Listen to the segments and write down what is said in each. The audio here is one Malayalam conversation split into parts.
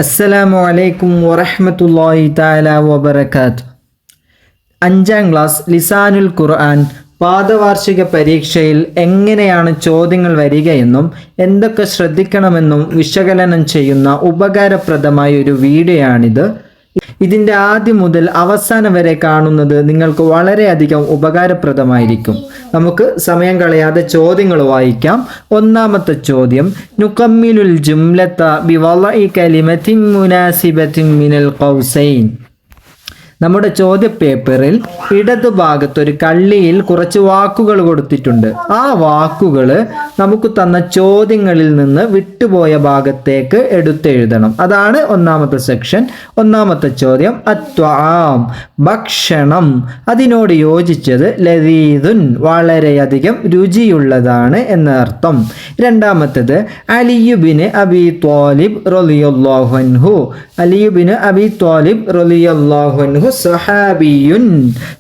അസ്സലാമു അലൈക്കും വറഹ്മത്തുള്ളാഹി തആല വബറകാതുഹു. 5ാം ക്ലാസ് ലിസാനുൽ ഖുർആൻ പാദവാർഷിക പരീക്ഷയിൽ എങ്ങനെയാണ് ചോദ്യങ്ങൾ വരികയെന്നും എന്തൊക്കെ ശ്രദ്ധിക്കണമെന്നും വിശകലനം ചെയ്യുന്ന ഉപകാരപ്രദമായ ഒരു വീഡിയോയാണിത്. ഇതിൻ്റെ ആദ്യം മുതൽ അവസാനം വരെ കാണുന്നത് നിങ്ങൾക്ക് വളരെയധികം ഉപകാരപ്രദമായിരിക്കും. നമുക്ക് സമയം കളയാതെ ചോദ്യങ്ങൾ വായിക്കാം. ഒന്നാമത്തെ ചോദ്യം, നുകമ്മിലുൽ ജുംലത ബിവളഇ കലിമത്തിൻ മുനാസിബത്തിൻ മിനൽ ഖൗസൈൻ. നമ്മുടെ ചോദ്യപേപ്പറിൽ ഇടതുഭാഗത്ത് ഒരു കള്ളിയിൽ കുറച്ച് വാക്കുകൾ കൊടുത്തിട്ടുണ്ട്. ആ വാക്കുകൾ നമുക്ക് തന്ന ചോദ്യങ്ങളിൽ നിന്ന് വിട്ടുപോയ ഭാഗത്തേക്ക് എടുത്തെഴുതണം. അതാണ് ഒന്നാമത്തെ സെക്ഷൻ. ഒന്നാമത്തെ ചോദ്യം, അത്വാം ഭക്ഷണം, അതിനോട് യോജിച്ചത് ലദീദുൻ വളരെയധികം രുചിയുള്ളതാണ് എന്നർത്ഥം. രണ്ടാമത്തേത്, അലിയുബിന് അബി ത്വാലിബ് റളിയല്ലാഹു അൻഹു, അലിയുബിന് അബി ത്വാലിബ് റളിയല്ലാഹു അൻഹു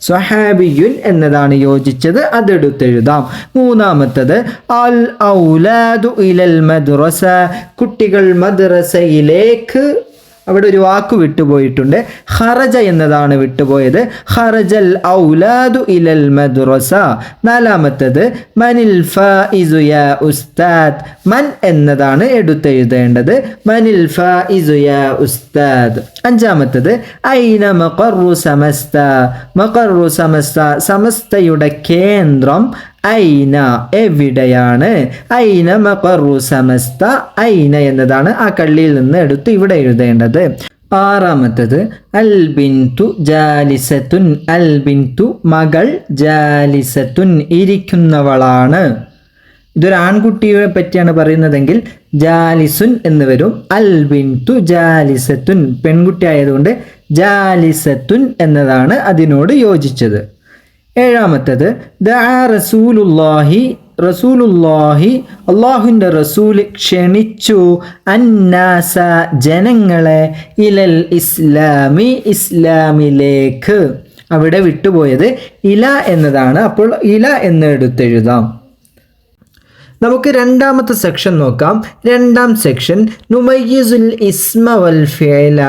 സ്വഹാബിയുൻ എന്നതാണ് യോജിച്ചത്, അതെടുത്തെഴുതാം. മൂന്നാമത്തത്, അൽ ഔലാദു ഇലൽ മദ്രസ, കുട്ടികൾ മദ്രസയിലേക്ക്. അവിടെ ഒരു വാക്ക് വിട്ടുപോയിട്ടുണ്ട്, ഖറജ എന്നതാണ് വിട്ടുപോയത്. ഖറജൽ ഔലാദു ഇലൽ മദ്രസ. നാലാമത്തത്, മനിൽ ഫായിസു യാ ഉസ്താദ്, മൻ എന്നതാണ് എടുത്തെഴുതേണ്ടത്. മനിൽ ഫായിസു യാ ഉസ്താദ്. അഞ്ചാമത്തത്, ഐന മഖറു സമസ്ത, മഖറു സമസ്ത സമസ്തയുടെ കേന്ദ്രം ഐന എവിടെയാണ്. ഐന മഖറു സമസ്ത, ഐന എന്നതാണ് ആ കള്ളിയിൽ നിന്ന് എടുത്ത് ഇവിടെ എഴുതേണ്ടത്. ആറാമത്തത്, അൽ ബിന്തു ജാലിസത്തുൻ, അൽ ബിന്തു മകൾ, ജാലിസത്തുൻ ഇരിക്കുന്നവളാണ്. ഇതൊരു ആൺകുട്ടിയെ പറ്റിയാണ് പറയുന്നതെങ്കിൽ ജാലിസുൻ എന്ന് വരും. അൽ ബിന്തു ജാലിസത്തുൻ പെൺകുട്ടി ആയതുകൊണ്ട് ജാലിസത്തുൻ എന്നതാണ് അതിനോട് യോജിച്ചത്. ഏഴാമത്തത്, ദഅ റസൂലുള്ളാഹി, റസൂലുള്ളാഹി അള്ളാഹുവിൻ്റെ റസൂല് ക്ഷണിച്ചു അന്നാസ ജനങ്ങളെ ഇലൽ ഇസ്ലാമി ഇസ്ലാമിലേക്ക്. അവിടെ വിട്ടുപോയത് ഇല എന്നതാണ്. അപ്പോൾ ഇല എന്ന് എടുത്തെഴുതാം. നമുക്ക് രണ്ടാമത്തെ സെക്ഷൻ നോക്കാം. രണ്ടാം സെക്ഷൻ, നുമയ്യിസുൽ ഇസ്മ വൽ ഫിഅല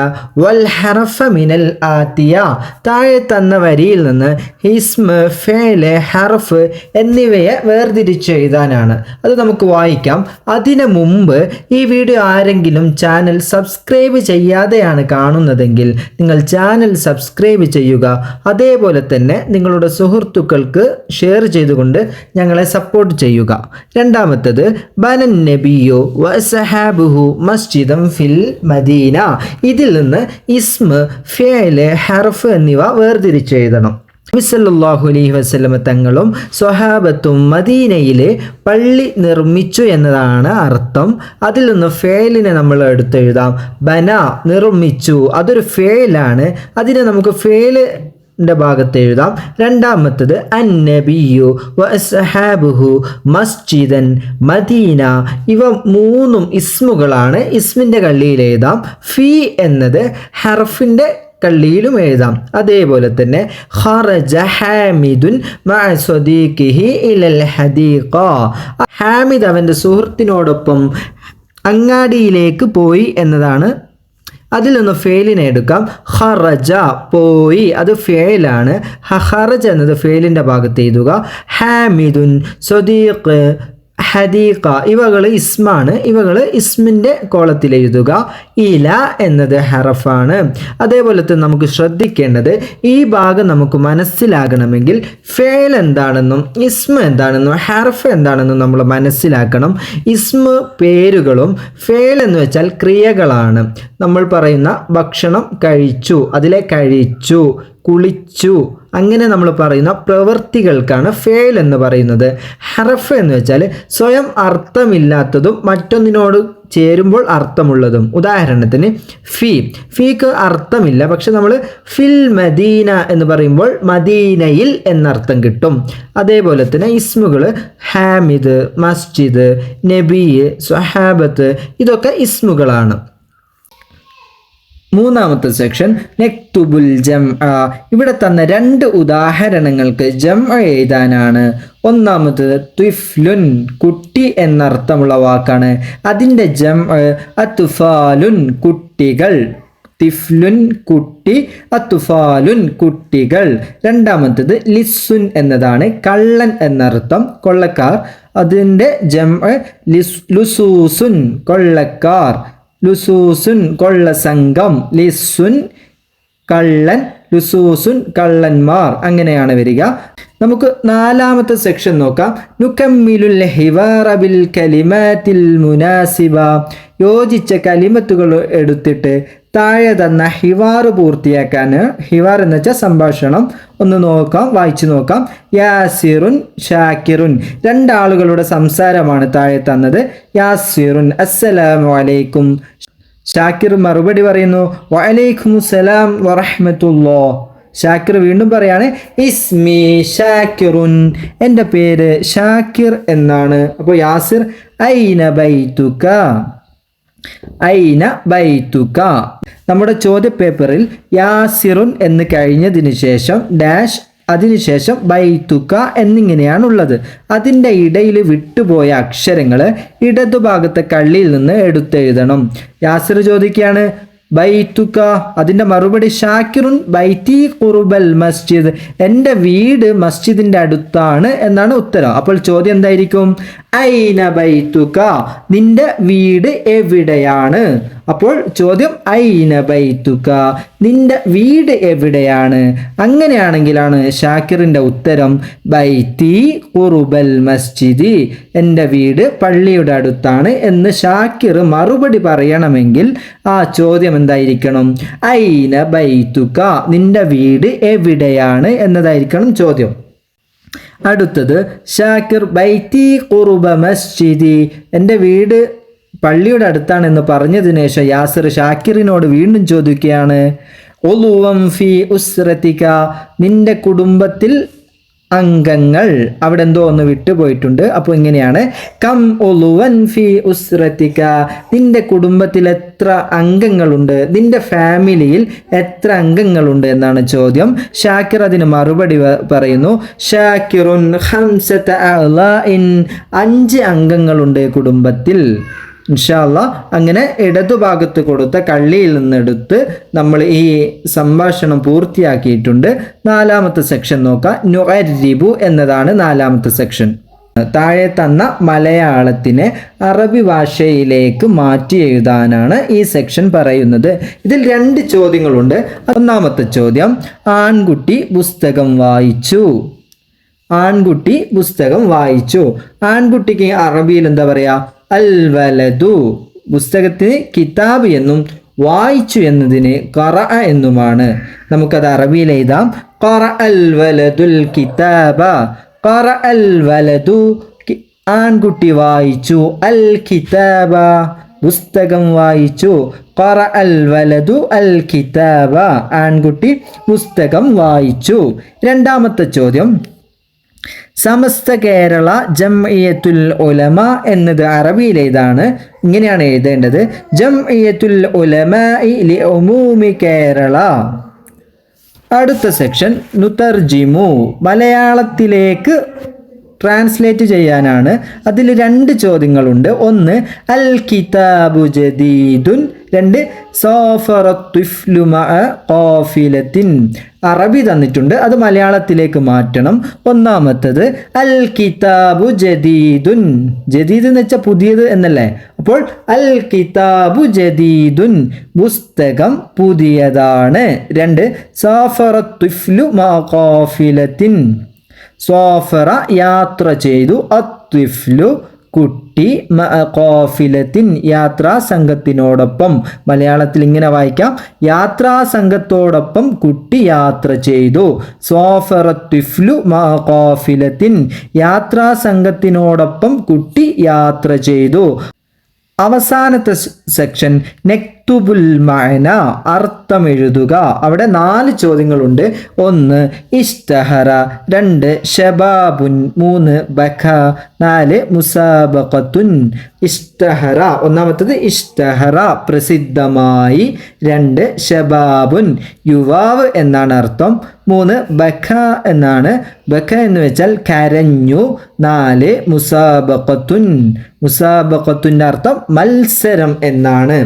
വൽ ഹർഫ മിനൽ ആതിയ. താഴെ തന്ന വരിയിൽ നിന്ന് ഇസ്മ, ഫിഅല, ഹർഫ് എന്നിവയെ വേർതിരിച്ചെഴുതാനാണ്. അത് നമുക്ക് വായിക്കാം. അതിനു മുമ്പ് ഈ വീഡിയോ ആരെങ്കിലും ചാനൽ സബ്സ്ക്രൈബ് ചെയ്യാതെയാണ് കാണുന്നതെങ്കിൽ നിങ്ങൾ ചാനൽ സബ്സ്ക്രൈബ് ചെയ്യുക. അതേപോലെ തന്നെ നിങ്ങളുടെ സുഹൃത്തുക്കൾക്ക് ഷെയർ ചെയ്തുകൊണ്ട് ഞങ്ങളെ സപ്പോർട്ട് ചെയ്യുക. രണ്ടാമത്തത്, ബനൻ നബിയോ വസഹാബുഹു മസ്ജിദൻ ഫിൽ മദീന. ഇതിൽ നിന്ന് ഇസ്മ, ഫിഅല്, ഹർഫ് എന്നിവ വേർതിരിച്ചെഴുതണം. നബി സല്ലല്ലാഹു അലൈഹി വസല്ലമ തങ്ങളും സ്വഹാബത്തും മദീനയിലെ പള്ളി നിർമ്മിച്ചു എന്നതാണ് അർത്ഥം. അതിൽ നിന്ന് ഫേലിനെ നമ്മൾ എടുത്തെഴുതാം. ബന നിർമ്മിച്ചു, അതൊരു ഫേലാണ്. അതിനെ നമുക്ക് ഫേല് ഭാഗത്ത് എഴുതാം. രണ്ടാമത്തത്, അന്നബിയു വഅസ്ഹാബുഹു മസ്ജിദൻ മദീന. ഇവ മൂന്നും ഇസ്മുകളാണ്. ഇസ്മിൻ്റെ കള്ളിയിൽ എഴുതാം. ഫി എന്നത് ഹർഫിൻ്റെ കള്ളിയിലും എഴുതാം. അതേപോലെ തന്നെ ഖറജ ഹാമിദുൻ മഅ സ്വദീഖിഹി ഇലൽ ഹദീഖ. ഹാമിദ് അവൻ്റെ സുഹൃത്തിനോടൊപ്പം അങ്ങാടിയിലേക്ക് പോയി എന്നതാണ്. അതിൽ നിന്ന് ഫേലിനെ എടുക്കാം. ഖറജ പോയി, അത് ഫേലാണ്. ഖറജ എന്നത് ഫേലിൻ്റെ ഭാഗത്ത് എഴുതുക. ഹാമിദുൻ, സ്വദീഖ്, ഹദീഖ ഇവകൾ ഇസ്മാണ്. ഇവകൾ ഇസ്മിൻ്റെ കോളത്തിൽ എഴുതുക. ഇല എന്നത് ഹറഫാണ്. അതേപോലെ തന്നെ നമുക്ക് ശ്രദ്ധിക്കേണ്ടത്, ഈ ഭാഗം നമുക്ക് മനസ്സിലാകണമെങ്കിൽ ഫേൽ എന്താണെന്നും ഇസ്മ എന്താണെന്നും ഹർഫ് എന്താണെന്നും നമ്മൾ മനസ്സിലാക്കണം. ഇസ്മ പേരുകളും ഫേൽ എന്ന് വെച്ചാൽ ക്രിയകളാണ്. നമ്മൾ പറയുന്ന ഭക്ഷണം കഴിച്ചു, അതിലെ കഴിച്ചു, കുളിച്ചു, അങ്ങനെ നമ്മൾ പറയുന്ന പ്രവൃത്തികൾക്കാണ് ഫേൽ എന്ന് പറയുന്നത്. ഹർഫ് എന്ന് വെച്ചാൽ സ്വയം അർത്ഥമില്ലാത്തതും മറ്റൊന്നിനോട് ചേരുമ്പോൾ അർത്ഥമുള്ളതും. ഉദാഹരണത്തിന് ഫീക്ക് അർത്ഥമില്ല, പക്ഷെ നമ്മൾ ഫിൽ മദീന എന്ന് പറയുമ്പോൾ മദീനയിൽ എന്നർത്ഥം കിട്ടും. അതേപോലെ തന്നെ ഇസ്മുകൾ ഹാമിദ്, മസ്ജിദ്, നബി, സ്വഹാബത്ത് ഇതൊക്കെ ഇസ്മുകളാണ്. മൂന്നാമത്തെ സെക്ഷൻ നെക്തുബുൽ ജം. ഇവിടെ തന്ന രണ്ട് ഉദാഹരണങ്ങൾക്ക് ജം എഴുതാനാണ്. ഒന്നാമത്തത് ത്വിഫ്ലുൻ, കുട്ടി എന്നർത്ഥമുള്ള വാക്കാണ്. അതിൻ്റെ ജം അത്ഫാലുൻ, കുട്ടികൾ. തിഫ്ലുൻ കുട്ടി, അത്ഫാലുൻ കുട്ടികൾ. രണ്ടാമത്തത് ലിസ്സുൻ എന്നതാണ്, കള്ളൻ എന്നർത്ഥം, കൊള്ളക്കാർ. അതിൻ്റെ ജം ലുസൂസുൻ, കൊള്ളക്കാർ. ലുസൂസുൻ കൊള്ള സംഘം, ലിസ്സുൻ കള്ളൻ, ലുസൂസുൻ കള്ളന്മാർ, അങ്ങനെയാണ് വരിക. നമുക്ക് നാലാമത്തെ സെക്ഷൻ നോക്കാം. നുകമ്മിലുൽ ഹിവാറ ബിൽ കലിമാത്തിൽ മുനാസിബ. യോജിച്ച കലിമത്തുകൾ എടുത്തിട്ട് താഴെ തന്ന ഹിവാർ പൂർത്തിയാക്കാൻ. ഹിവാർ എന്ന് വെച്ചാൽ സംഭാഷണം. ഒന്ന് നോക്കാം, വായിച്ചു നോക്കാം. യാസിറുൻ ഷാക്കിറുൻ, രണ്ടാളുകളുടെ സംസാരമാണ് താഴെ തന്നത്. യാസിറുൻ അസ്സലാമു അലൈക്കും. ഷാക്കിർ മറുപടി പറയുന്നു വഅലൈക്കും സലാം വറഹ്മത്തുള്ളാഹ്. ഷാക്കിർ വീണ്ടും പറയാണ് ഇസ്മി ഷാക്കിറുൻ, എൻ്റെ പേര് ഷാക്കിർ എന്നാണ്. അപ്പോൾ യാസിർ ഐന ബൈതുക, ഐന ബൈതുക. നമ്മുടെ ചോദ്യപേപ്പറിൽ യാസിറുൻ എന്ന് കഴിഞ്ഞതിന് ശേഷം ഡാഷ്, അതിനുശേഷം ബൈതുക എന്നിങ്ങനെയാണുള്ളത്. അതിൻ്റെ ഇടയിൽ വിട്ടുപോയ അക്ഷരങ്ങൾ ഇടതുഭാഗത്തെ കള്ളിയിൽ നിന്ന് എടുത്തെഴുതണം. യാസിർ ചോദിക്കുകയാണ് ബൈതുക, അതിൻ്റെ മറുപടി ഷാക്കിറുൻ ബൈത്തി ഖുർബൽ മസ്ജിദ്, എൻ്റെ വീട് മസ്ജിദിൻ്റെ അടുത്താണ് എന്നാണ് ഉത്തരം. അപ്പോൾ ചോദ്യം എന്തായിരിക്കും? ഐന ബൈതുക, നിന്റെ വീട് എവിടെയാണ്? അപ്പോൾ ചോദ്യം ഐന ബൈതുക, നിന്റെ വീട് എവിടെയാണ്? അങ്ങനെയാണെങ്കിലാണ് ഷാക്കിറിൻ്റെ ഉത്തരം ബൈത്തി ഖുർബൽ മസ്ജിദി, എൻ്റെ വീട് പള്ളിയുടെ അടുത്താണ് എന്ന് ഷാക്കിർ മറുപടി പറയണമെങ്കിൽ ആ ചോദ്യം എന്തായിരിക്കണം? ഐന ബൈതുക, നിന്റെ വീട് എവിടെയാണ് എന്നതായിരിക്കണം ചോദ്യം. അടുത്തത് ഷാക്കിർ ബൈത്തി ഖുർബ മസ്ജിദി, എൻ്റെ വീട് പള്ളിയുടെ അടുത്താണെന്ന് പറഞ്ഞതിന് ശേഷം യാസിർ ഷാക്കിറിനോട് വീണ്ടും ചോദിക്കുകയാണ് ഉളുവം ഫി ഉസ്രതിക, നിന്റെ കുടുംബത്തിൽ അംഗങ്ങൾ. അവിടെ എന്തോ ഒന്ന് വിട്ടുപോയിട്ടുണ്ട്. അപ്പോൾ ഇങ്ങനെയാണ് കം ഉളുവൻ ഫി ഉസ്രതിക, നിന്റെ കുടുംബത്തിൽ എത്ര അംഗങ്ങളുണ്ട്, നിന്റെ ഫാമിലിയിൽ എത്ര അംഗങ്ങളുണ്ട് എന്നാണ് ചോദ്യം. ഷാക്കിർ അതിന് മറുപടി പറയുന്നു ഷാക്കിറുൻ ഖംസത അഅ്ലാഇൻ, 5 അംഗങ്ങളുണ്ട് കുടുംബത്തിൽ. ഇൻഷാ അല്ലാഹ് അങ്ങനെ ഇടതുഭാഗത്ത് കൊടുത്ത കള്ളിയിൽ നിന്നെടുത്ത് നമ്മൾ ഈ സംഭാഷണം പൂർത്തിയാക്കിയിട്ടുണ്ട്. നാലാമത്തെ സെക്ഷൻ നോക്കാം. നുഅരിബു എന്നതാണ് നാലാമത്തെ സെക്ഷൻ. താഴെ തന്ന മലയാളത്തിനെ അറബി ഭാഷയിലേക്ക് മാറ്റി എഴുതാനാണ് ഈ സെക്ഷൻ പറയുന്നത്. ഇതിൽ 2 ചോദ്യങ്ങളുണ്ട്. ഒന്നാമത്തെ ചോദ്യം, ആൺകുട്ടി പുസ്തകം വായിച്ചു. ആൺകുട്ടി പുസ്തകം വായിച്ചു. ആൺകുട്ടിക്ക് അറബിയിൽ എന്താ പറയാ? അൽ വലദു. പുസ്തകത്തിന് കിതാബ് എന്നും വായിച്ചു എന്നതിന് ഖറഅ എന്നുമാണ്. നമുക്കത് അറബിയിൽ എഴുതാം. ഖറഅൽ വലദുൽ കിതാബ, ഖറഅൽ വലദു, ആൺകുട്ടി വായിച്ചു. അൽ കിതാബ, പുസ്തകം വായിച്ചു. ഖറഅൽ വലദു അൽ കിതാബ, ആൺകുട്ടി പുസ്തകം വായിച്ചു. രണ്ടാമത്തെ ചോദ്യം, സമസ്ത കേരള ജംഇയ്യത്തുൽ ഉലമ എന്നത് അറബിയിൽ ഏതാണ്? ഇങ്ങനെയാണ് എഴുതേണ്ടത് ജംഇയ്യത്തുൽ ഉലമാഇ ലിഉമൂമി കേരള. അടുത്ത സെക്ഷൻ നുതർജിമു, മലയാളത്തിലേക്ക് ട്രാൻസ്ലേറ്റ് ചെയ്യാനാണ്. അതിൽ 2 ചോദ്യങ്ങളുണ്ട്. ഒന്ന് അൽ കിതാബു ജദീദുൻ, 2 സഫറത്തുഫ്ലു മഅ ഖാഫിലത്തിൻ. അറബി തന്നിട്ടുണ്ട്, അത് മലയാളത്തിലേക്ക് മാറ്റണം. ഒന്നാമത്തത് അൽ കിതാബു ജദീദുൻ, ജദീദ് എന്ന് വെച്ചാൽ പുതിയത് എന്നല്ലേ. അപ്പോൾ അൽ കിതാബു ജദീദുൻ, പുസ്തകം പുതിയതാണ്. 2 സഫറത്തുഫ്ലു മഅ ഖാഫിലത്തിൻ, സഫറ യാത്ര ചെയ്തു, അത്വിഫ്ലു കുട്ടി, മഅ ഖാഫിലത്തിൻ യാത്രാ സംഘത്തിനോടൊപ്പം. മലയാളത്തിൽ ഇങ്ങനെ വായിക്കാം, യാത്രാ സംഘത്തോടൊപ്പം കുട്ടി യാത്ര ചെയ്തു. സഫറത്തുഫ്ലു മഅ ഖാഫിലത്തിൻ, യാത്രാ സംഘത്തിനോടൊപ്പം കുട്ടി യാത്ര ചെയ്തു. അവസാനത്തെ സെക്ഷൻ നെക്തുബുൽ മഅന അർത്ഥം എഴുതുക. അവിടെ 4 ചോദ്യങ്ങളുണ്ട്. 1 ഇഷ്തഹറ, 2 ഷബാബുൻ, 3 ബക, 4 മുസാബഖത്തുൻ. ഇഷ്തഹറ, ഒന്നാമത്തത് ഇഷ്തഹറ പ്രസിദ്ധമായി, 2 ഷബാബുൻ യുവാവ് എന്നാണ് അർത്ഥം, 3 ബക എന്നാണ്, ബക എന്ന് വെച്ചാൽ കരഞ്ഞു, 4 മുസാബഖത്തുൻ, മുസാബഖത്തുൻ്റെ അർത്ഥം മത്സരം എന്നാണ്.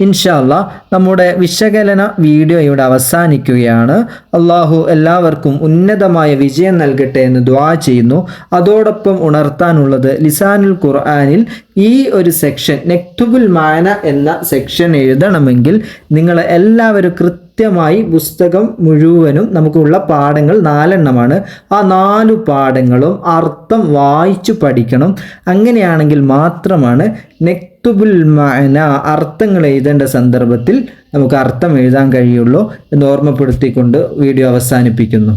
ഇൻഷാ അല്ലാഹ് നമ്മുടെ വിശകലന വീഡിയോ ഇവിടെ അവസാനിക്കുകയാണ്. അള്ളാഹു എല്ലാവർക്കും ഉന്നതമായ വിജയം നൽകട്ടെ എന്ന് ദുആ ചെയ്യുന്നു. അതോടൊപ്പം ഉണർത്താനുള്ളത് ലിസാനുൽ ഖുർആനിൽ ഈ ഒരു സെക്ഷൻ നെക്തുബുൽ മാന എന്ന സെക്ഷൻ എഴുതണമെങ്കിൽ നിങ്ങൾ എല്ലാവരും കൃത്യമായി പുസ്തകം മുഴുവനും നമുക്കുള്ള പാഠങ്ങൾ 4 എണ്ണമാണ്. ആ 4 പാഠങ്ങളും അർത്ഥം വായിച്ചു പഠിക്കണം. അങ്ങനെയാണെങ്കിൽ മാത്രമാണ് നെക്തുബുൽ മഅന അർത്ഥങ്ങൾ എഴുതേണ്ട സന്ദർഭത്തിൽ നമുക്ക് അർത്ഥം എഴുതാൻ കഴിയുള്ളൂ എന്ന് ഓർമ്മപ്പെടുത്തിക്കൊണ്ട് വീഡിയോ അവസാനിപ്പിക്കുന്നു.